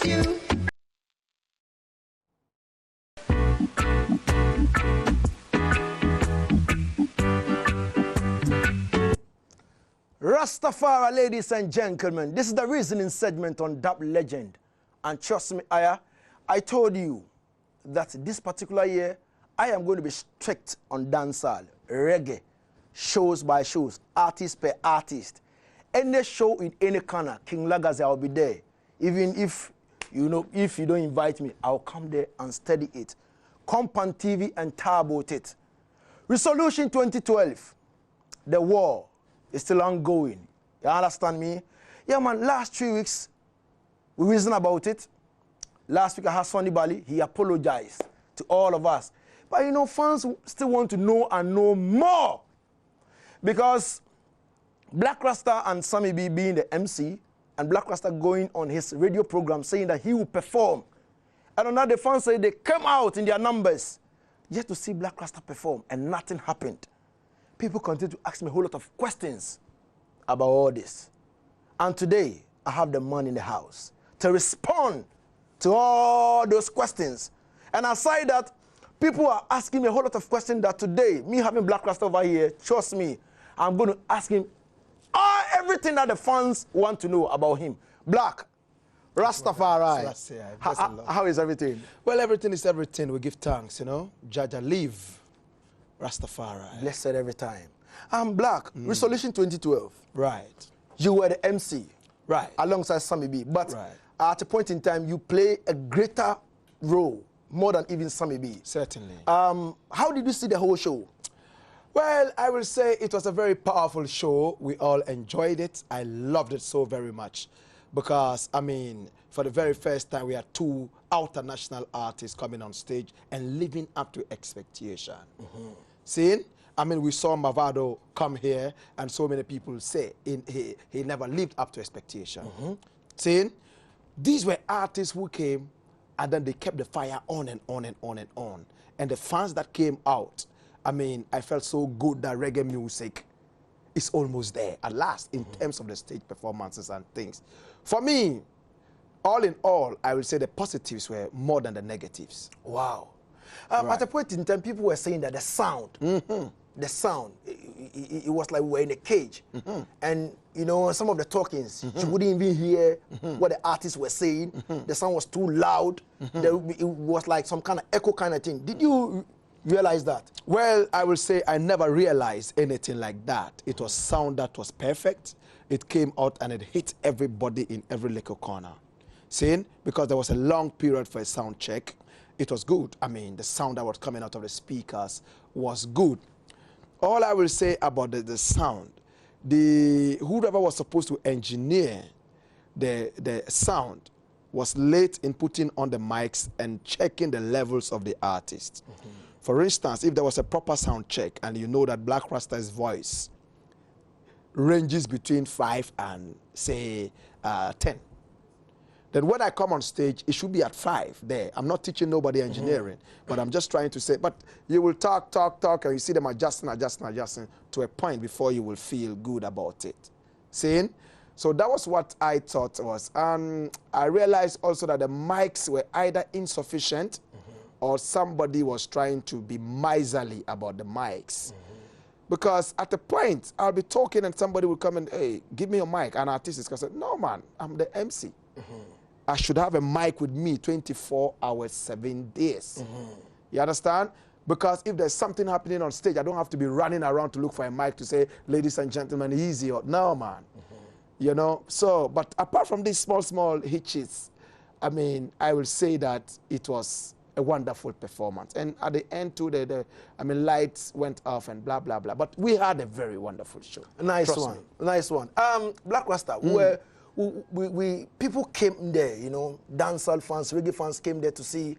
with you. Rastafari, ladies and gentlemen, this is the reasoning segment on Dub Legend. And trust me, I told you that this particular year, I am going to be strict on dancehall, reggae, shows by shows, artist per artist. Any show in any corner, King Lagazi, I'll be there. Even if, if you don't invite me, I'll come there and study it. Compan TV and talk about it. Resolution 2012, the war is still ongoing. You understand me? Yeah, man, last 3 weeks, we reasoned about it. Last week I had Sonny Bali. He apologized to all of us. But, fans still want to know and know more. Because Blakk Rasta and Sammy B being the MC, and Blakk Rasta going on his radio program saying that he will perform. And now the fans say they came out in their numbers just to see Blakk Rasta perform, and nothing happened. People continue to ask me a whole lot of questions about all this. And today, I have the man in the house to respond to all those questions. And aside that, people are asking me a whole lot of questions that today, me having Blakk Rasta over here, trust me, I'm going to ask him everything that the fans want to know about him. Blakk Rastafari. How is everything? Well, everything is everything. We give thanks, Jaja live. Rastafari. Blessed every time. I'm Blakk. Resolution 2012. Right. You were the MC. Right. Alongside Sammy B. But at a point in time, you play a greater role, more than even Sammy B. Certainly. How did you see the whole show? Well, I will say it was a very powerful show. We all enjoyed it. I loved it so very much. Because, for the very first time, we had 2 international artists coming on stage and living up to expectation. Seeing? We saw Mavado come here, and so many people say he never lived up to expectation. Seeing? These were artists who came, and then they kept the fire on and on and on and on. And the fans that came out, I felt so good that reggae music is almost there at last in terms of the stage performances and things. For me, all in all, I will say the positives were more than the negatives. Wow. At a point in time, people were saying that the sound, it was like we were in a cage. And, some of the talkings, you wouldn't even hear what the artists were saying. The sound was too loud. It was like some kind of echo kind of thing. Did you realize that? Well, I will say I never realized anything like that. It was sound that was perfect. It came out and it hit everybody in every little corner. Seeing? Because there was a long period for a sound check. It was good. The sound that was coming out of the speakers was good. All I will say about the sound, whoever was supposed to engineer the sound was late in putting on the mics and checking the levels of the artists. For instance, if there was a proper sound check and you know that Blakk Rasta's voice ranges between 5 and, say, 10, then when I come on stage, it should be at 5 there. I'm not teaching nobody engineering, but I'm just trying to say, but you will talk, and you see them adjusting to a point before you will feel good about it. Seeing? So that was what I thought was. I realized also that the mics were either insufficient or somebody was trying to be miserly about the mics. Because at the point, I'll be talking and somebody will come and, hey, give me a mic. An artist is going to say, no, man, I'm the MC. I should have a mic with me 24 hours, 7 days. You understand? Because if there's something happening on stage, I don't have to be running around to look for a mic to say, ladies and gentlemen, easy. Or, no, man. So, but apart from these small hitches, I will say that it was a wonderful performance. And at the end, too, lights went off and blah, blah, blah. But we had a very wonderful show. Nice one. Nice one. Blakk Rasta, people came there, dancehall fans, reggae fans came there to see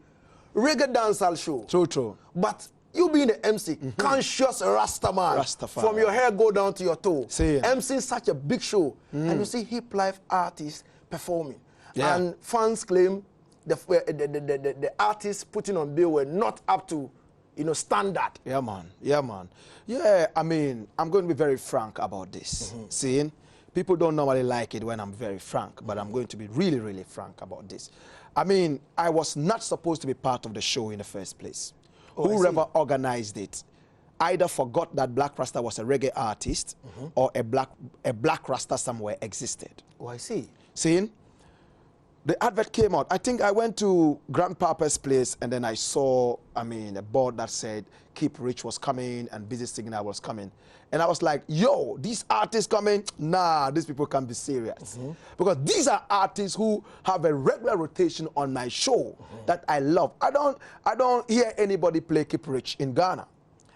reggae dancehall show. True. But you being the MC, conscious Rasta man, Rastafari. From your hair go down to your toe. See, MC is such a big show, and you see hip life artists performing. Yeah. And fans claim the artists putting on bill were not up to, standard. Yeah, man. Yeah, man. Yeah, I'm going to be very frank about this. Seeing, People don't normally like it when I'm very frank, but I'm going to be really, really frank about this. I mean, I was not supposed to be part of the show in the first place. Oh, Whoever organized it either forgot that Blakk Rasta was a reggae artist or a Blakk Rasta somewhere existed. Oh, I see. Seeing? The advert came out. I think I went to Grandpapa's place and then I saw, I mean, a board that said Keep Rich was coming and Busy Signal was coming. And I was like, yo, these artists coming? Nah, these people can't be serious. Because these are artists who have a regular rotation on my show that I love. I don't hear anybody play Keep Rich in Ghana.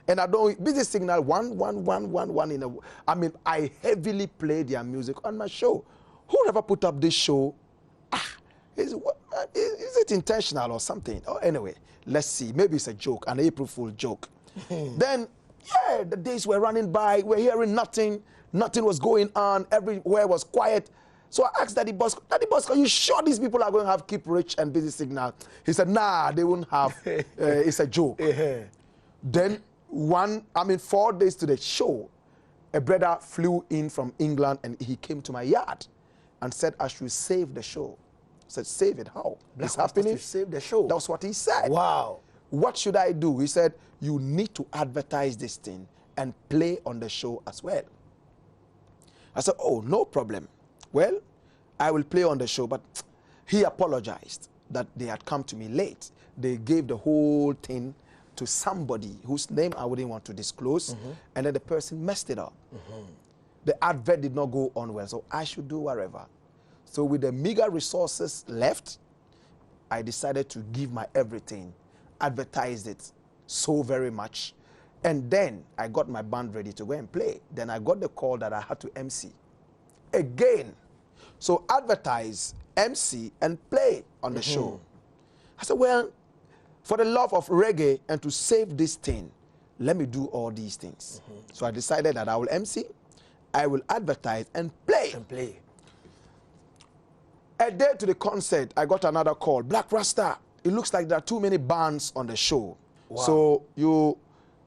And I don't, Busy Signal, one in a, I mean, I heavily play their music on my show. Whoever put up this show, is it intentional or something? Oh, anyway, let's see. Maybe it's a joke, an April Fool joke. Then, yeah, the days were running by. We're hearing nothing. Nothing was going on. Everywhere was quiet. So I asked Daddy Boss, are you sure these people are going to have Keep Rich and Busy Signal? He said, nah, they won't have. It's a joke. Then 4 days to the show, a brother flew in from England and he came to my yard and said I should save the show. I said, save it? How? It's happening? Save the show. That's what he said. Wow. What should I do? He said, you need to advertise this thing and play on the show as well. I said, oh, no problem. Well, I will play on the show, but he apologized that they had come to me late. They gave the whole thing to somebody whose name I wouldn't want to disclose, and then the person messed it up. The advert did not go on well, so I should do whatever. So with the meager resources left, I decided to give my everything, advertised it so very much, and then I got my band ready to go and play. Then I got the call that I had to MC again. So advertise, MC, and play on the show. I said, well, for the love of reggae and to save this thing, let me do all these things. So I decided that I will MC, I will advertise, and play. A day to the concert, I got another call. Blakk Rasta, it looks like there are too many bands on the show. Wow. So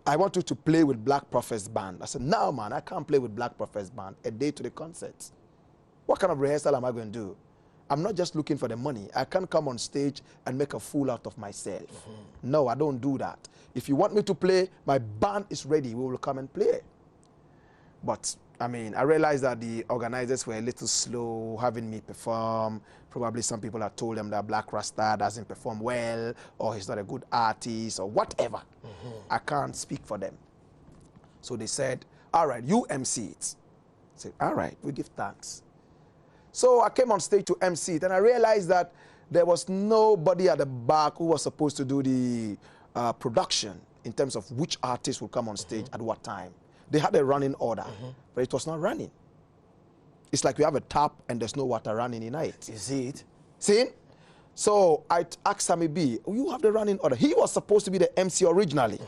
I want you to play with Black Prophet's band. I said, no, man, I can't play with Black Prophet's band. A day to the concert. What kind of rehearsal am I going to do? I'm not just looking for the money. I can't come on stage and make a fool out of myself. No, I don't do that. If you want me to play, my band is ready. We will come and play. But, I mean, I realized that the organizers were a little slow having me perform. Probably some people had told them that Blakk Rasta doesn't perform well, or he's not a good artist, or whatever. I can't speak for them. So they said, all right, you MC it. I said, all right, we give thanks. So I came on stage to MC it, and I realized that there was nobody at the back who was supposed to do the production in terms of which artist will come on stage at what time. They had a running order, but it was not running. It's like you have a tap and there's no water running in it. Is it? See? So I asked Sammy B, you have the running order. He was supposed to be the MC originally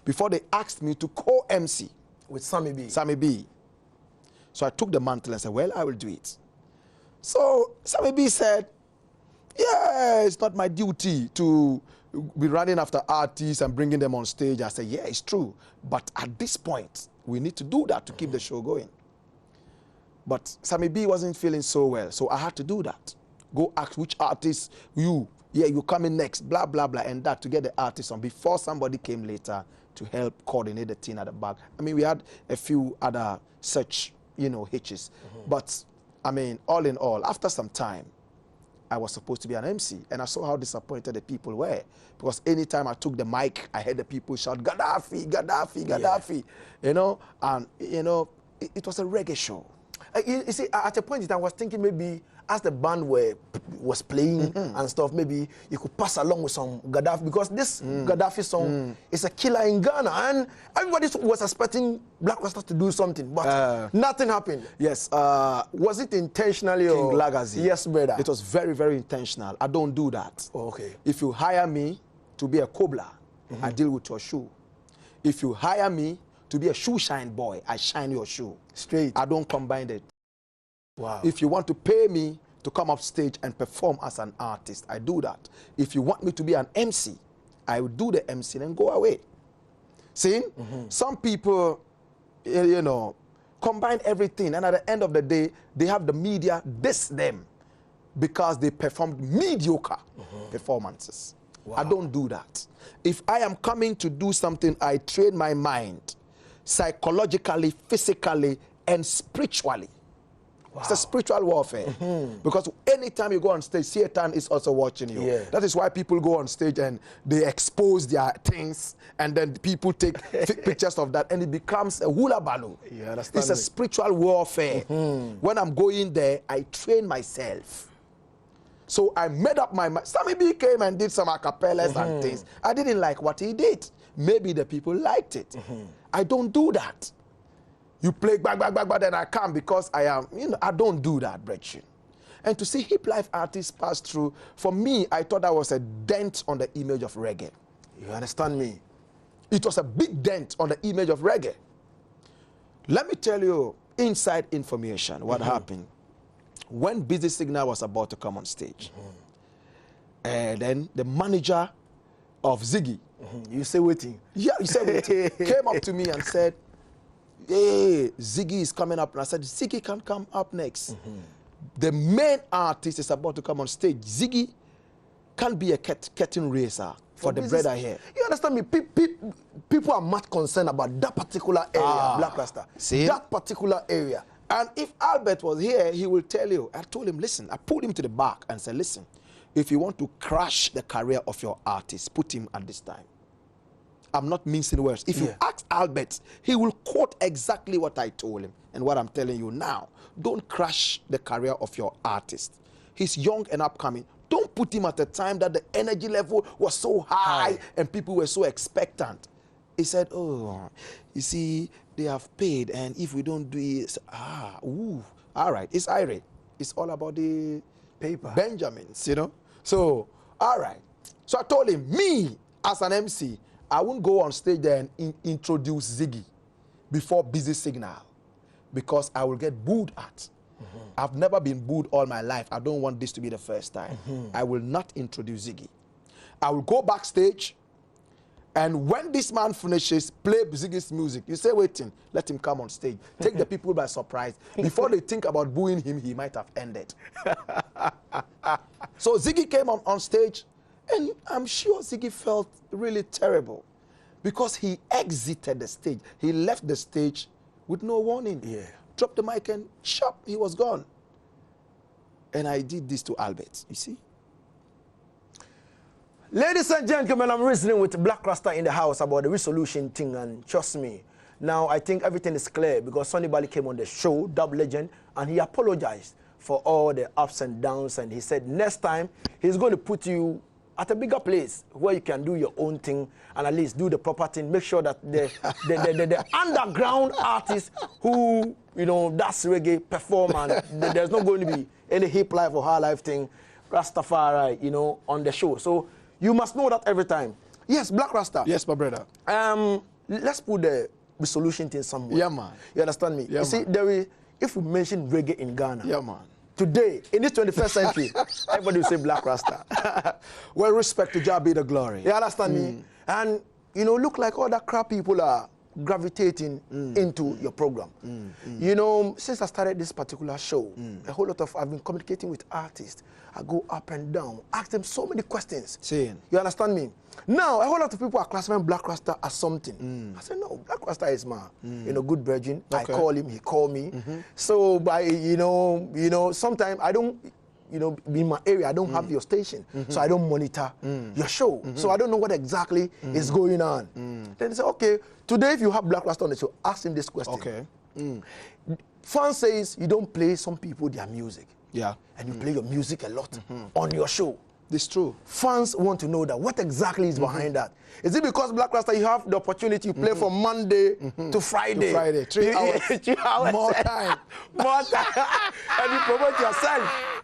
before they asked me to co-MC. With Sammy B. Sammy B. So I took the mantle and said, well, I will do it. So Sammy B said, yeah, it's not my duty to be running after artists and bringing them on stage. I said, yeah, it's true. But at this point, we need to do that to keep the show going. But Sammy B wasn't feeling so well, so I had to do that. Go ask which artist you coming next, blah, blah, blah, and that to get the artist on before somebody came later to help coordinate the thing at the back. I mean, we had a few other such, hitches. But, I mean, all in all, after some time, I was supposed to be an MC, and I saw how disappointed the people were. Because anytime I took the mic, I heard the people shout, Gaddafi, Gaddafi, Gaddafi, and, it was a reggae show. You see, at a point in time, I was thinking maybe as the band was playing and stuff, maybe you could pass along with some Gaddafi, because this Gaddafi song is a killer in Ghana, and everybody was expecting Blakk Rasta to do something, but nothing happened. Yes. Was it intentionally King or? Lagazi. Yes, brother. It was very, very intentional. I don't do that. Oh, okay. If you hire me to be a cobbler, I deal with your shoe. If you hire me to be a shoe shine boy, I shine your shoe. Straight. I don't combine it. Wow. If you want to pay me to come up stage and perform as an artist, I do that. If you want me to be an MC, I will do the MC and go away. See? Some people, combine everything, and at the end of the day, they have the media diss them because they performed mediocre performances. Wow. I don't do that. If I am coming to do something, I train my mind psychologically, physically, and spiritually. Wow. It's a spiritual warfare. Because anytime you go on stage, Satan is also watching you. Yeah. That is why people go on stage and they expose their things, and then people take pictures of that, and it becomes a hula balloon. It's a spiritual warfare. When I'm going there, I train myself. So I made up my mind. Sammy B came and did some acapellas and things. I didn't like what he did. Maybe the people liked it. I don't do that. You play back, then I come because I am, I don't do that, brethren. And to see hip life artists pass through, for me, I thought that was a dent on the image of reggae. You understand me? It was a big dent on the image of reggae. Let me tell you inside information what happened. When Busy Signal was about to come on stage, and then the manager of Ziggy, you say waiting. Yeah, you say waiting. Came up to me and said, hey, Ziggy is coming up. And I said, Ziggy can come up next. The main artist is about to come on stage. Ziggy can't be a curtain raiser for the brother here. You understand me? People are much concerned about that particular area, Blakk Rasta. See? That particular area. And if Albert was here, he will tell you. I told him, listen, I pulled him to the back and said, listen, if you want to crash the career of your artist, put him at this time. I'm not mincing words. If you ask Albert, he will quote exactly what I told him and what I'm telling you now. Don't crash the career of your artist. He's young and upcoming. Don't put him at a time that the energy level was so high and people were so expectant. He said, oh, you see, they have paid, and if we don't do it, all right, it's irate. It's all about the paper. Benjamins, So, all right. So I told him, me, as an MC, I won't go on stage there and introduce Ziggy before Busy Signal because I will get booed at. I've never been booed all my life. I don't want this to be the first time. I will not introduce Ziggy. I will go backstage, and when this man finishes, play Ziggy's music. You say, waiting, let him come on stage. Take the people by surprise. Before they think about booing him, he might have ended. So Ziggy came on stage, and I'm sure Ziggy felt really terrible because he exited the stage. He left the stage with no warning. Dropped the mic and sharp, he was gone. And I did this to Albert, you see? Ladies and gentlemen, I'm reasoning with Blakk Rasta in the house about the resolution thing, and trust me, now I think everything is clear because Sonny Bali came on the show, Dub Legend, and he apologized for all the ups and downs, and he said next time he's going to put you at a bigger place where you can do your own thing and at least do the proper thing. Make sure that the underground artists who, that's reggae perform, and there's not going to be any hip life or high life thing, Rastafari, on the show. So you must know that every time. Yes, Blakk Rasta. Yes, my brother. Let's put the resolution thing somewhere. Yeah, man. You understand me? Yeah, you see, if we mention reggae in Ghana, yeah, man. Today, in this 21st century, everybody will say Blakk Rasta. Well, respect to Jah be the glory. You understand me? And, look like all that crap people are gravitating into your program. Since I started this particular show, I've been communicating with artists. I go up and down, ask them so many questions. Seeing. You understand me? Now, a whole lot of people are classifying Blakk Rasta as something. I said, no, Blakk Rasta is my, good virgin. Okay. I call him, he call me. So, sometimes I don't, in my area, I don't have your station. So I don't monitor your show. So I don't know what exactly is going on. Then they say, okay, today if you have Blakk Rasta on the show, ask him this question. Okay. Fan says you don't play some people their music. Yeah. And you play your music a lot on your show. It's true. Fans want to know that. What exactly is behind that? Is it because Blakk Rasta you have the opportunity to play from Monday to Friday? 3 hours. 3 hours. More time. More time. And you promote yourself.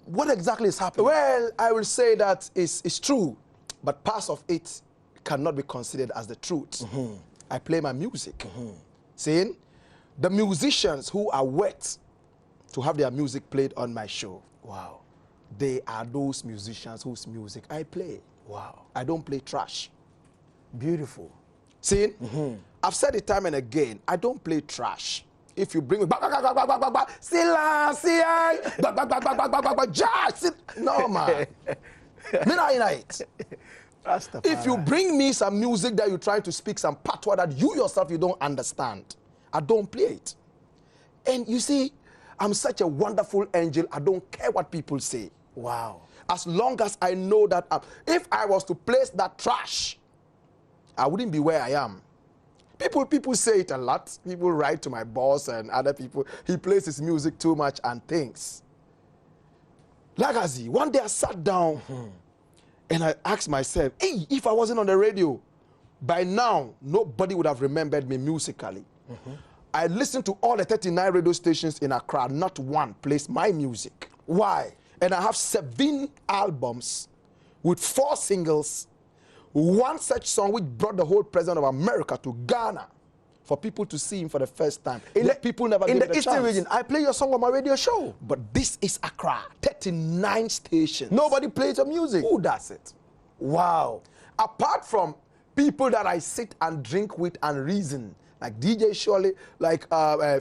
What exactly is happening? Well, I will say that it's true, but parts of it cannot be considered as the truth. I play my music. Seeing? The musicians who are wet to have their music played on my show. Wow. They are those musicians whose music I play. Wow. I don't play trash. Beautiful. See? I've said it time and again, I don't play trash. If you bring me no man. Me not in it. If you bring me some music that you're trying to speak some patois that you yourself you don't understand, I don't play it. And you see, I'm such a wonderful angel, I don't care what people say. Wow. As long as I know that if I was to place that trash, I wouldn't be where I am. People say it a lot. People write to my boss and other people. He plays his music too much and things. Lagazi, one day I sat down and I asked myself, hey, if I wasn't on the radio, by now, nobody would have remembered me musically. I listened to all the 39 radio stations in Accra. Not one plays my music. Why? And I have 7 albums with 4 singles, 1 such song which brought the whole president of America to Ghana for people to see him for the first time. People never gave it a chance. In the Eastern region, I play your song on my radio show. But this is Accra, 39 stations. Nobody plays your music. Who does it? Wow. Apart from people that I sit and drink with and reason, like DJ Shirley, like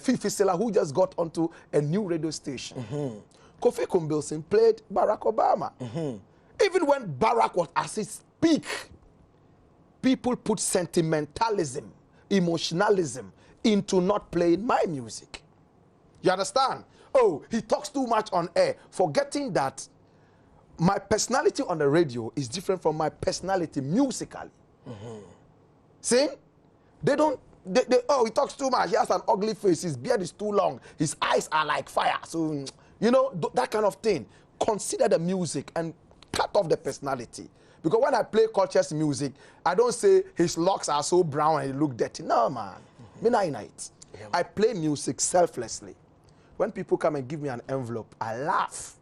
Fifi Sela, who just got onto a new radio station. Kofi Kumbilson played Barack Obama. Even when Barack was at his peak, people put sentimentalism, emotionalism into not playing my music. You understand? Oh, he talks too much on air, forgetting that my personality on the radio is different from my personality musically. See? Oh, he talks too much. He has an ugly face. His beard is too long. His eyes are like fire. So, you know, that kind of thing. Consider the music and cut off the personality. Because when I play culture's music, I don't say his locks are so brown and he look dirty. No, man. Me not in it. I play music selflessly. When people come and give me an envelope, I laugh.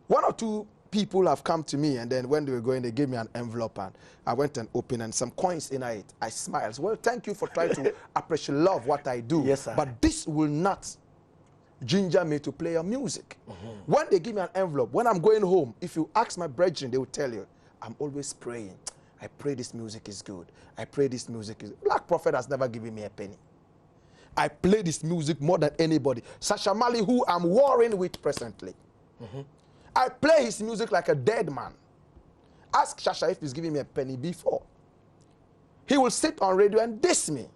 1 or 2 people have come to me, and then when they were going, they gave me an envelope, and I went and opened, and some coins in it. I smiled. Well, thank you for trying to appreciate love what I do. Yes, sir. But this will not ginger me to play your music. When they give me an envelope, when I'm going home, if you ask my brethren, they will tell you, I'm always praying. I pray this music is good. I pray this music is... Black Prophet has never given me a penny. I play this music more than anybody. Sasha Mali, who I'm warring with presently. I play his music like a dead man. Ask Sasha if he's giving me a penny before. He will sit on radio and diss me.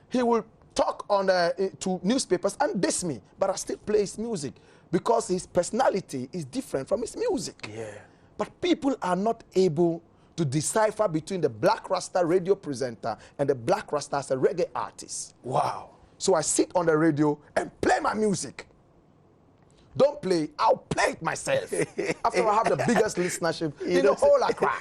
He will talk on to newspapers and diss me. But I still play his music because his personality is different from his music. But people are not able to decipher between the Blakk Rasta radio presenter and the Blakk Rasta as a reggae artist. Wow. So I sit on the radio and play my music. Don't play, I'll play it myself. After I have the biggest listenership in the whole Accra.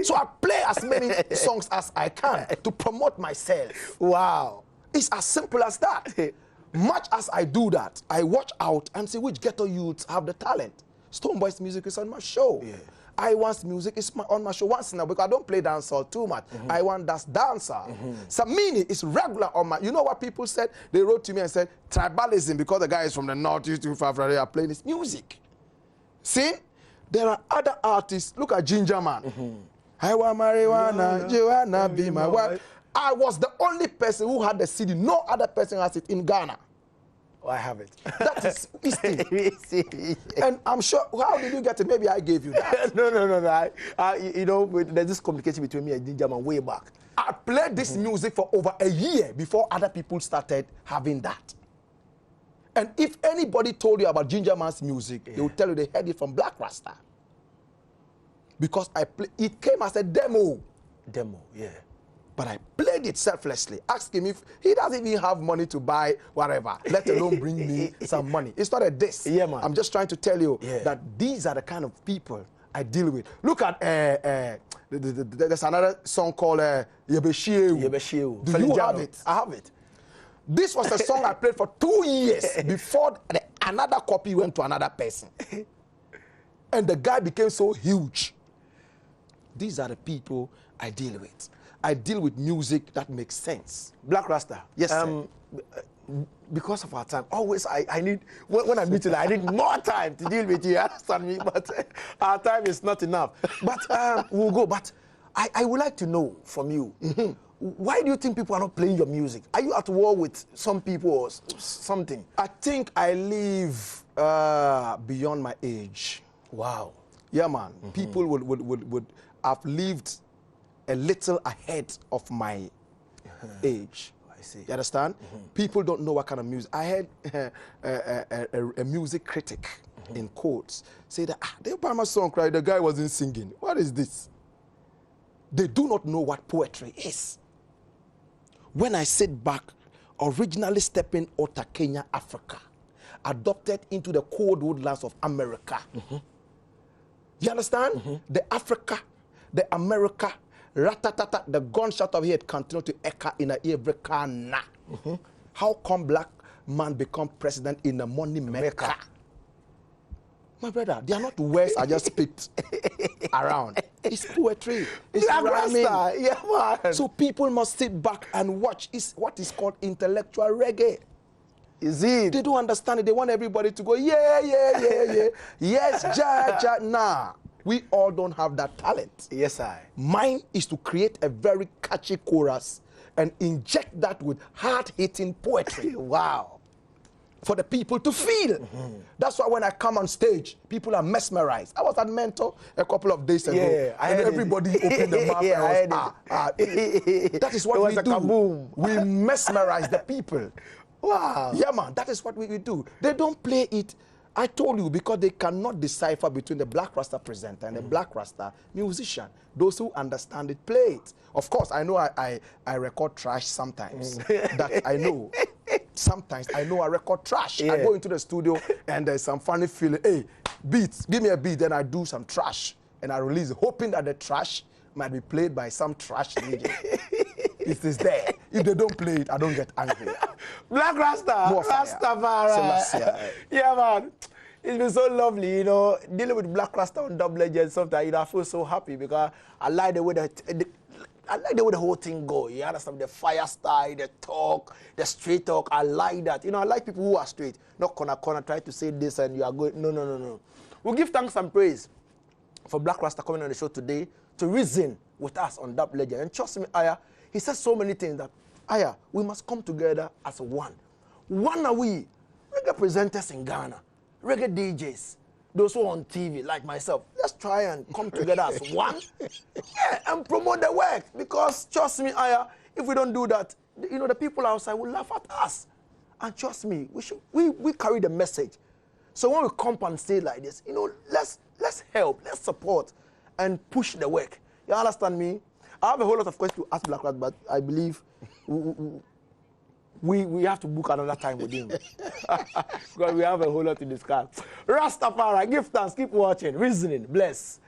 So I play as many songs as I can to promote myself. Wow. It's as simple as that. Much as I do that, I watch out and see which ghetto youths have the talent. Stoneboy's music is on my show. I Want's music is on my show once in a while because I don't play dancehall too much. I Want that's dancer. Samini is regular on my... You know what people said? They wrote to me and said, tribalism, because the guy is from the north, used to are playing his music. See? There are other artists. Look at Ginger Man. I want marijuana, Joanna, be my wife. I was the only person who had the CD. No other person has it in Ghana. Oh, I have it. That is easy. And I'm sure, how did you get it? Maybe I gave you that. No. You know, there's this communication between me and Ginger Man way back. I played this music for over a year before other people started having that. And if anybody told you about Ginger Man's music, they will tell you they heard it from Blakk Rasta. Because it came as a demo. But I played it selflessly. Ask him if he doesn't even have money to buy whatever, let alone bring me some money. It's not a diss. Man. I'm just trying to tell you that these are the kind of people I deal with. Look at, there's another song called Yebeshieu. Do you have it? I have it. This was a song I played for 2 years before another copy went to another person. And the guy became so huge. These are the people I deal with. I deal with music that makes sense. Blakk Rasta. Yes, sir. Because of our time, always I need, when I meet you, I need more time to deal with you, understand me? But our time is not enough. But we'll go. But I would like to know from you, Why do you think people are not playing your music? Are you at war with some people or something? I think I live beyond my age. Wow. Yeah, man. People would have lived a little ahead of my age. I see. You understand? People don't know what kind of music. I had a music critic, in quotes, say that, they buy my song, cry, the guy wasn't singing. What is this? They do not know what poetry is. When I sit back, originally stepping out of Kenya, Africa, adopted into the cold woodlands of America. You understand? The Africa, the America, ratatata, the gunshot of here continue to echo in a every corner. How come black man become president in a money maker? My brother, they are not words I just picked around. It's poetry. It's Blakk rhyming. Rasta. Yeah, man. So people must sit back and watch. It's what is called intellectual reggae. Is it? They don't understand it. They want everybody to go, yeah, yeah, yeah, yeah. Yes, ja, ja. Nah, we all don't have that talent. Yes, I. Mine is to create a very catchy chorus and inject that with hard-hitting poetry. Wow. For the people to feel. That's why when I come on stage, people are mesmerized. I was at Mentor a couple of days ago, Yeah, I and heard everybody opened their mouth. Yeah, and I was, that is what we do. Kaboom. We mesmerize the people. Wow. Yeah, man, that is what we do. They don't play it. I told you, because they cannot decipher between the Blakk Rasta presenter and the Blakk Rasta musician. Those who understand it, play it. Of course, I know I record trash sometimes. That I know. Sometimes I know I record trash. Yeah. I go into the studio and there's some funny feeling. Hey, beats, give me a beat. Then I do some trash and I release it, hoping that the trash might be played by some trash DJ. It is there. If they don't play it, I don't get angry. Blakk Rasta. More fire. Rastafari. Yeah, man. It's been so lovely, you know, dealing with Blakk Rasta on Dub Legend. Sometimes, you know, I feel so happy because I like the way the whole thing go. You understand? The fire style, the talk, the straight talk. I like that. You know, I like people who are straight, not corner, try to say this and you are going. No. We'll give thanks and praise for Blakk Rasta coming on the show today to reason with us on Dub Legend. And trust me, Aya, he says so many things that, Aya, we must come together as one. One are we, reggae presenters in Ghana, reggae DJs, those who are on TV like myself. Let's try and come together as one, yeah, and promote the work. Because trust me, Aya, if we don't do that, you know, the people outside will laugh at us. And trust me, we carry the message. So when we come and say like this, you know, let's help, let's support, and push the work. You understand me? I have a whole lot of questions to ask Blakk Rasta, but I believe we have to book another time with him. Because we have a whole lot to discuss. Rastafari, give thanks, keep watching, reasoning, bless.